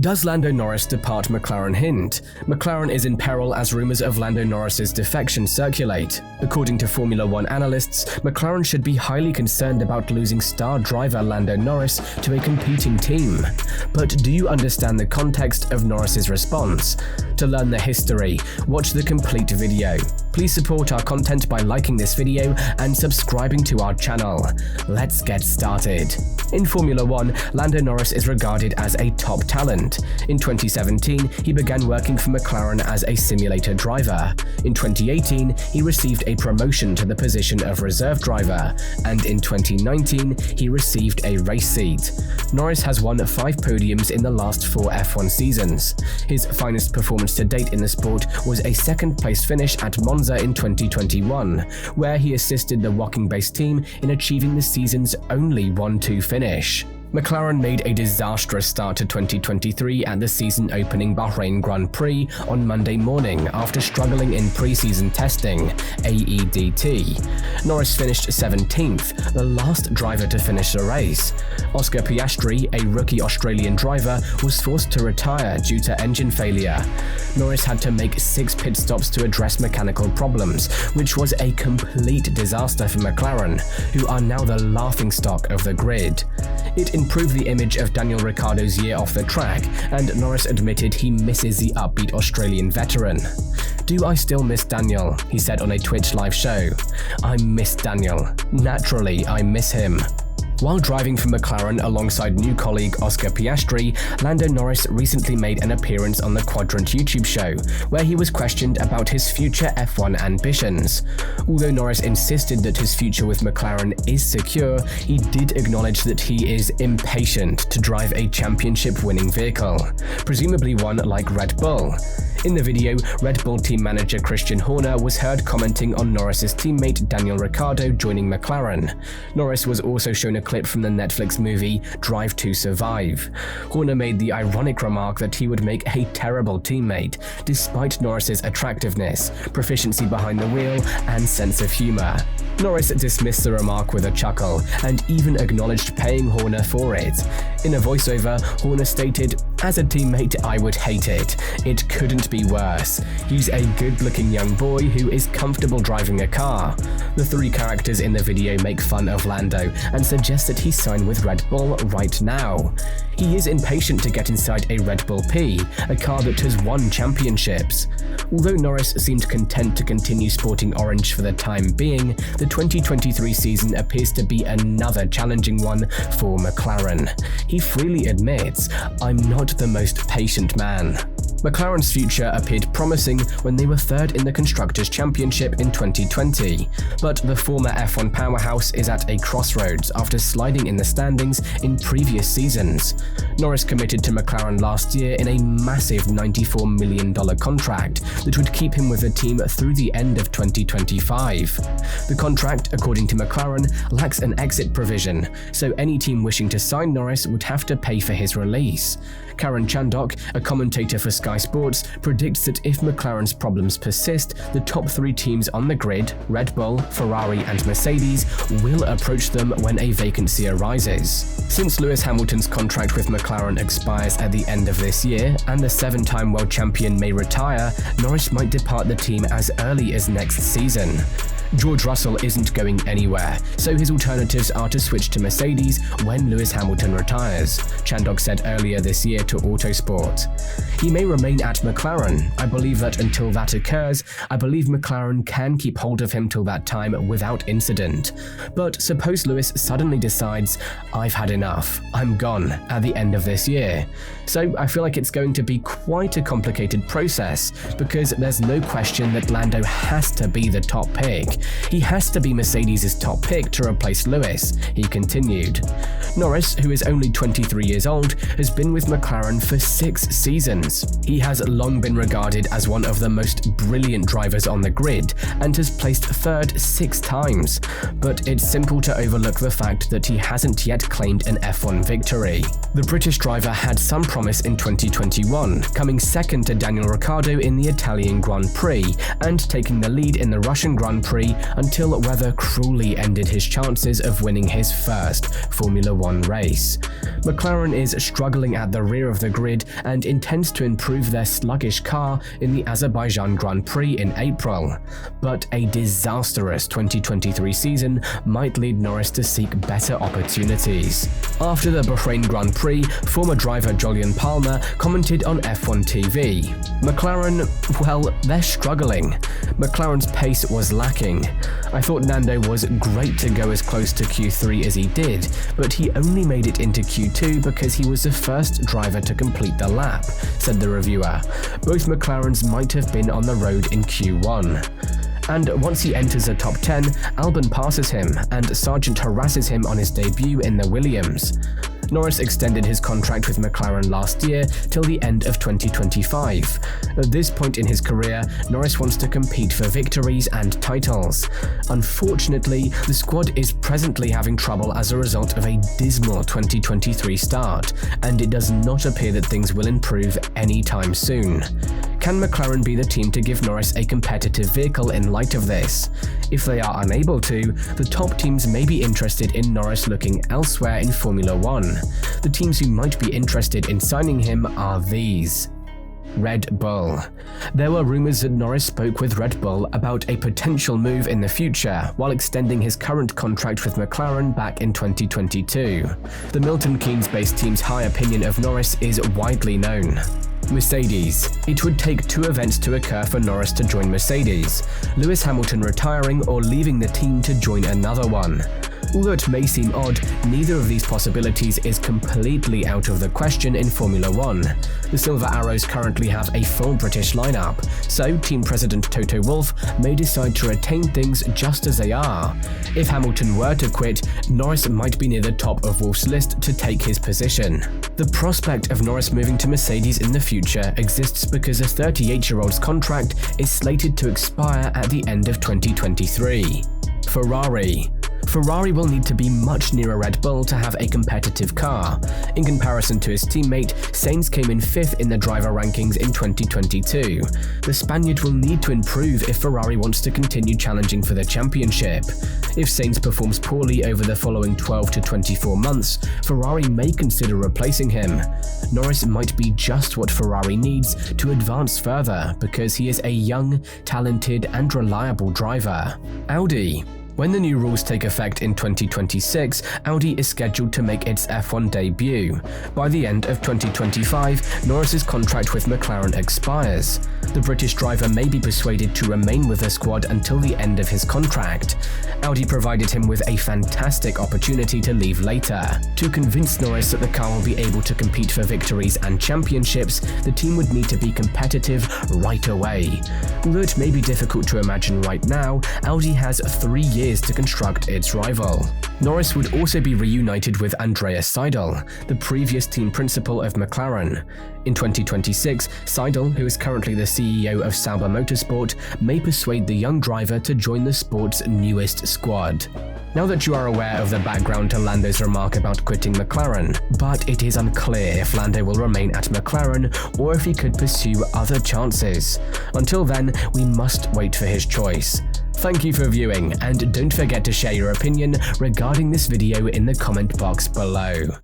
Does Lando Norris depart McLaren hint? McLaren is in peril as rumors of Lando Norris's defection circulate. According to Formula One analysts, McLaren should be highly concerned about losing star driver Lando Norris to a competing team. But do you understand the context of Norris's response? To learn the history, watch the complete video. Please support our content by liking this video and subscribing to our channel. Let's get started. In Formula One, Lando Norris is regarded as a top talent. In 2017, he began working for McLaren as a simulator driver. In 2018, he received a promotion to the position of reserve driver, and in 2019, he received a race seat. Norris has won 5 podiums in the last 4 F1 seasons. His finest performance to date in the sport was a second-place finish at Monza in 2021, where he assisted the Woking-based team in achieving the season's only 1-2 finish. McLaren made a disastrous start to 2023 at the season-opening Bahrain Grand Prix on Monday morning after struggling in pre-season testing (AEDT). Norris finished 17th, the last driver to finish the race. Oscar Piastri, a rookie Australian driver, was forced to retire due to engine failure. Norris had to make 6 pit stops to address mechanical problems, which was a complete disaster for McLaren, who are now the laughingstock of the grid. It improved the image of Daniel Ricciardo's year off the track, and Norris admitted he misses the upbeat Australian veteran. "Do I still miss Daniel?" he said on a Twitch live show. "I miss Daniel. Naturally, I miss him." While driving for McLaren alongside new colleague Oscar Piastri, Lando Norris recently made an appearance on the Quadrant YouTube show, where he was questioned about his future F1 ambitions. Although Norris insisted that his future with McLaren is secure, he did acknowledge that he is impatient to drive a championship-winning vehicle, presumably one like Red Bull. In the video, Red Bull team manager Christian Horner was heard commenting on Norris's teammate Daniel Ricciardo joining McLaren. Norris was also shown a clip from the Netflix movie Drive to Survive. Horner made the ironic remark that he would make a terrible teammate, despite Norris's attractiveness, proficiency behind the wheel, and sense of humor. Norris dismissed the remark with a chuckle, and even acknowledged paying Horner for it. In a voiceover, Horner stated, "As a teammate, I would hate it. It couldn't be worse. He's a good-looking young boy who is comfortable driving a car." The 3 characters in the video make fun of Lando and suggest that he sign with Red Bull right now. He is impatient to get inside a Red Bull P, a car that has won championships. Although Norris seemed content to continue sporting orange for the time being, the 2023 season appears to be another challenging one for McLaren. He freely admits, "I'm not the most patient man." McLaren's future appeared promising when they were 3rd in the Constructors' Championship in 2020, but the former F1 powerhouse is at a crossroads after sliding in the standings in previous seasons. Norris committed to McLaren last year in a massive $94 million contract that would keep him with the team through the end of 2025. The contract, according to McLaren, lacks an exit provision, so any team wishing to sign Norris would have to pay for his release. Karen Chandok, a commentator for Sky Sports, predicts that if McLaren's problems persist, the top 3 teams on the grid, Red Bull, Ferrari and Mercedes, will approach them when a vacancy arises. Since Lewis Hamilton's contract with McLaren expires at the end of this year, and the 7-time world champion may retire, Norris might depart the team as early as next season. George Russell isn't going anywhere, so his alternatives are to switch to Mercedes when Lewis Hamilton retires, Chandok said earlier this year to Autosport. He may remain at McLaren. I believe that until that occurs, I believe McLaren can keep hold of him till that time without incident. But suppose Lewis suddenly decides, "I've had enough, I'm gone," at the end of this year. So I feel like it's going to be quite a complicated process, because there's no question that Lando has to be the top pick. He has to be Mercedes' top pick to replace Lewis, he continued. Norris, who is only 23 years old, has been with McLaren for 6 seasons. He has long been regarded as one of the most brilliant drivers on the grid and has placed 3rd 6 times, but it's simple to overlook the fact that he hasn't yet claimed an F1 victory. The British driver had some promise in 2021, coming 2nd to Daniel Ricciardo in the Italian Grand Prix and taking the lead in the Russian Grand Prix Audi until weather cruelly ended his chances of winning his first Formula One race. McLaren is struggling at the rear of the grid and intends to improve their sluggish car in the Azerbaijan Grand Prix in April, but a disastrous 2023 season might lead Norris to seek better opportunities. After the Bahrain Grand Prix, former driver Jolyon Palmer commented on F1 TV, "McLaren, well, they're struggling. McLaren's pace was lacking. I thought Lando was great to go as close to Q3 as he did, but he only made it into Q2 because he was the first driver to complete the lap," said the reviewer. Both McLarens might have been on the road in Q1. And once he enters the top 10, Albon passes him, and Sargent harasses him on his debut in the Williams. Norris extended his contract with McLaren last year till the end of 2025. At this point in his career, Norris wants to compete for victories and titles. Unfortunately, the squad is presently having trouble as a result of a dismal 2023 start, and it does not appear that things will improve anytime soon. Can McLaren be the team to give Norris a competitive vehicle in light of this? If they are unable to, the top teams may be interested in Norris looking elsewhere in Formula One. The teams who might be interested in signing him are these. Red Bull. There were rumors that Norris spoke with Red Bull about a potential move in the future while extending his current contract with McLaren back in 2022. The Milton Keynes-based team's high opinion of Norris is widely known. Mercedes. It would take two events to occur for Norris to join Mercedes: Lewis Hamilton retiring or leaving the team to join another one. Although it may seem odd, neither of these possibilities is completely out of the question in Formula One. The Silver Arrows currently have a full British lineup, so team president Toto Wolff may decide to retain things just as they are. If Hamilton were to quit, Norris might be near the top of Wolff's list to take his position. The prospect of Norris moving to Mercedes in the future exists because the 38-year-old's contract is slated to expire at the end of 2023. Ferrari. Ferrari will need to be much nearer Red Bull to have a competitive car. In comparison to his teammate, Sainz came in 5th in the driver rankings in 2022. The Spaniard will need to improve if Ferrari wants to continue challenging for the championship. If Sainz performs poorly over the following 12 to 24 months, Ferrari may consider replacing him. Norris might be just what Ferrari needs to advance further because he is a young, talented, and reliable driver. Audi. When the new rules take effect in 2026, Audi is scheduled to make its F1 debut. By the end of 2025, Norris's contract with McLaren expires. The British driver may be persuaded to remain with the squad until the end of his contract. Audi provided him with a fantastic opportunity to leave later. To convince Norris that the car will be able to compete for victories and championships, the team would need to be competitive right away. Although it may be difficult to imagine right now, Audi has 3 years to construct its rival. Norris would also be reunited with Andreas Seidl, the previous team principal of McLaren. In 2026, Seidl, who is currently the CEO of Sauber Motorsport, may persuade the young driver to join the sport's newest squad. Now that you are aware of the background to Lando's remark about quitting McLaren, but it is unclear if Lando will remain at McLaren or if he could pursue other chances. Until then, we must wait for his choice. Thank you for viewing, and don't forget to share your opinion regarding this video in the comment box below.